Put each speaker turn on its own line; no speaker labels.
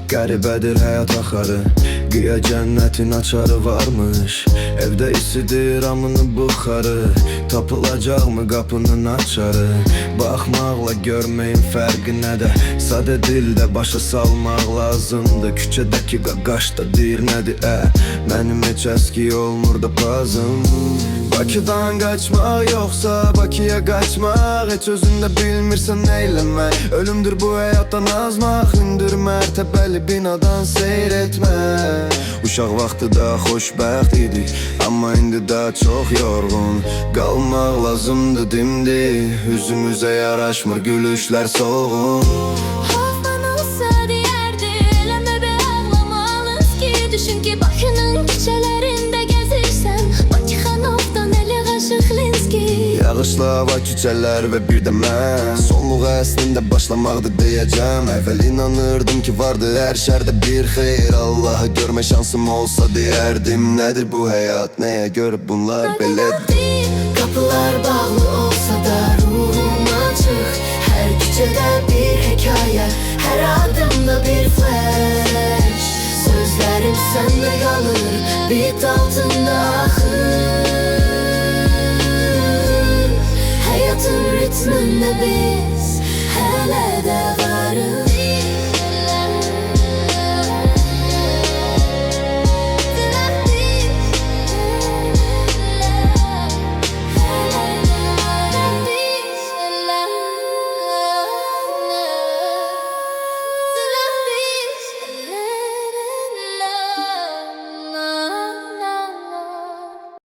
Qəribədir həyat axarı, qıya cənnətin açarı varmış. Evdə isidir amının buxarı, tapılacaqmı qapının açarı. Baxmaqla görməyin fərqi nədə, sadə dildə başa salmaq lazımdır. Küçədəki qaqaş da deyir nədir mənim heç əski olmur da pazım. Bakıdan qaçmaq yoxsa Bakıya qaçmaq, heç özündə bilmirsən neyləmək. Ölümdür bu həyatdan azmaq, hündür mərtəbəli binadan seyr etmək. Uşaq vaxtı da xoşbəxt idi, amma indi də çox yorğun. Qalmaq lazımdır dimdik, üzümüzə yaraşmır gülüşlər solğun.
Haftan olsa deyərdi, eləmə be ağlamalısın ki. Düşün ki Bakının küçələrində gəzirsən, Bakı xanofdan elə qaşıq Lenski.
Yağışlı hava, küçələr və bir də mən, sonluq əslində başlamaqdır deyəcəm. Əvvəl inanırdım ki vardı hər şərdə bir xeyr, Allahı görmə şansım olsa deyərdim. Nədir bu həyat, nəyə görə bunlar belədir?
Qapılar bağlı olsa da ruhum açıq, hər küçədə bir hekayə, hər adımda bir flash. Sözlərim səndə qalır, bit altında axır. Həyatın ritmində biz hələ də varıq.